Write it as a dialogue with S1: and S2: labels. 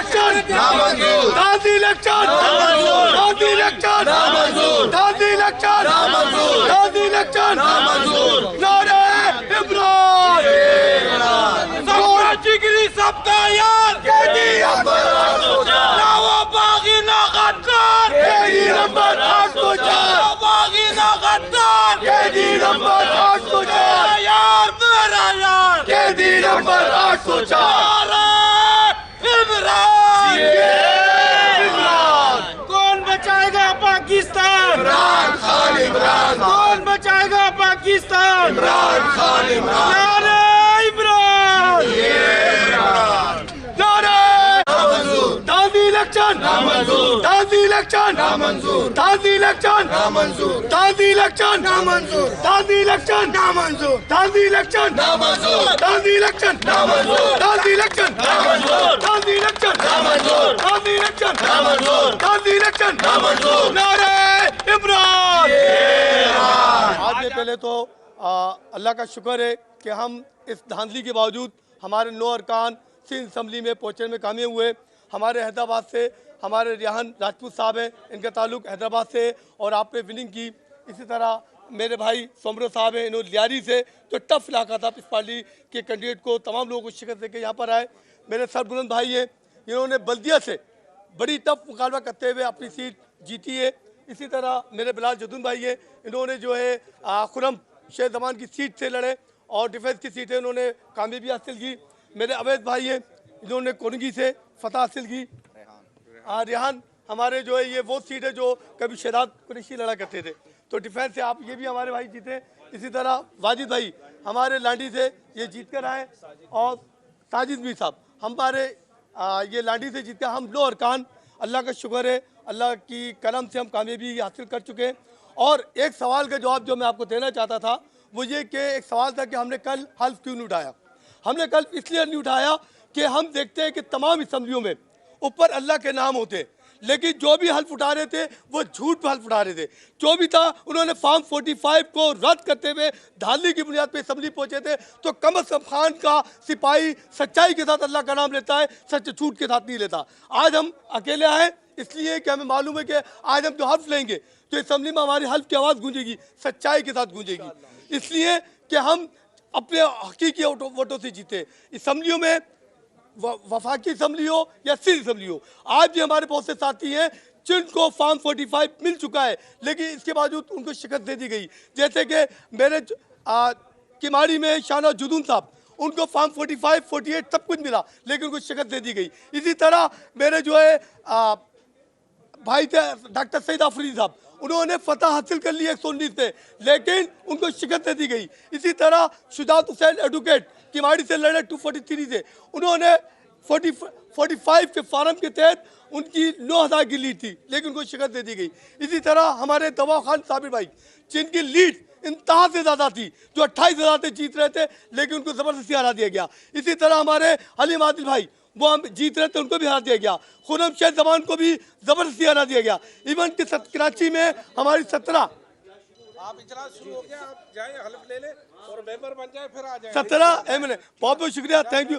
S1: Election Gandhi election Gandhi election Gandhi election Gandhi election नारे इमरान जिगरी सबका यार ना वो बागी ना गद्दार नंबर 8 को बागी ना गद्दार नंबर 8 को यार मेरा यार नंबर 8 को इमरान कौन बचाएगा पाकिस्तान इमरान खान इमरान कौन बचाएगा पाकिस्तान इमरान खान इमरान नारे इमरान नारे गांधी इलेक्शन नामंजूर गांधी इलेक्शन नामंजूर गांधी इलेक्शन नामंजूर गांधी इलेक्शन नामंजूर गांधी इलेक्शन नामंजूर गांधी इलेक्शन नामंजूर गांधी इलेक्शन नामंजूर गांधी इलेक्शन नामंजूर गांधी इलेक्शन नामंजूर गांधी इलेक्शन नामंजूर गांधी इलेक्शन नामंजूर नारे इमरान। आज से पहले तो अल्लाह का शुक्र है कि हम इस धांधली के बावजूद हमारे 9 अरकान सिंध असम्बली में पहुंचने में कामयाब हुए। हमारे हैदराबाद से हमारे रिहान राजपूत साहब हैं, इनका ताल्लुक हैदराबाद से और आपने विनिंग की। इसी तरह मेरे भाई सोमरो साहब हैं, इन्होंने लियारी से जो टफ इलाका था इस पार्टी के कैंडिडेट को तमाम लोगों को शिकस्त देकर यहाँ पर आए। मेरे सरबुलंद भाई हैं, इन्होंने बल्दिया से बड़ी टफ मुकाबला करते हुए अपनी सीट जीती है। इसी तरह मेरे बिलाल जदून भाई हैं, इन्होंने जो है खुरम शेख जमान की सीट से लड़े और डिफेंस की सीटें उन्होंने कामयाबी हासिल की। मेरे अवैध भाई हैं, इन्होंने कोनगी से फतह हासिल की। रेहान हमारे जो है ये वो सीट है जो कभी शहजाद कुरैशी लड़ा करते थे, तो डिफेंस से आप ये भी हमारे भाई जीते। इसी तरह वाजिद भाई हमारे लांडी से ये जीत कर आए और साजिद भी साहब हमारे ये लांडी से जीत कर हम 9 अरकान अल्लाह का शुक्र है, अल्लाह की करम से हम कामयाबी हासिल कर चुके हैं। और एक सवाल का जवाब जो मैं आपको देना चाहता था वो ये कि एक सवाल था कि हमने कल हल्फ क्यों नहीं उठाया। हमने कल इसलिए नहीं उठाया कि हम देखते हैं कि तमाम असम्बलियों में ऊपर अल्लाह के नाम होते, लेकिन जो भी हल्फ उठा रहे थे वो झूठ पे हल्फ उठा रहे थे। जो भी था उन्होंने फॉर्म 45 को रद्द करते हुए धांधली की बुनियाद पे असम्बली पहुंचे थे। तो कम अज़ कम खान का सिपाही सच्चाई के साथ अल्लाह का नाम लेता है, सच झूठ के साथ नहीं लेता। आज हम अकेले आए इसलिए कि हमें मालूम है कि आज हम जो हल्फ लेंगे तो असम्बली में हमारी हल्फ की आवाज़ गूंजेगी, सच्चाई के साथ गूंजेगी, इसलिए कि हम अपने हकीकी वोटों से जीते। असम्बलियों में वफाकी असम्बली हो या सिंध असम्बली हो, आज भी हमारे बहुत से साथी हैं जिनको फॉर्म 45 मिल चुका है, लेकिन इसके बावजूद उनको शिकस्त दे दी गई। जैसे कि मेरे किमाड़ी में शाना जुदून साहब, उनको फॉर्म 45, 48 सब कुछ मिला, लेकिन उनको शिकस्त दे दी गई। इसी तरह मेरे जो है भाई थे डॉक्टर सईद आफरीदी साहब, उन्होंने फतह हासिल कर ली 119 पे, लेकिन उनको शिकस्त दे दी गई। इसी तरह शुजात हुसैन एडवोकेट किमाड़ी से लड़े 243 से, उन्होंने 45 के फार्म के तहत उनकी 9000 की लीड थी, लेकिन उनको शिकस्त दे दी गई। इसी तरह हमारे दवा खान साबिर भाई जिनकी लीड इंतहा से ज़्यादा थी, जो 28,000 से जीत रहे थे, लेकिन उनको ज़बरदस्ती हरा दिया गया। इसी तरह हमारे हलीम आदिल भाई वो हम जीत रहे थे, उनको भी हरा दिया गया। खुरम शेख जमान को भी ज़बरदस्ती हरा दिया गया। इवन कि कराची में हमारी 17
S2: आप इजलास शुरू हो गया, आप जाए हल्फ ले ले और मेंबर बन जाए फिर आ जाए
S1: 17 एमएलए। बहुत बहुत शुक्रिया, थैंक यू।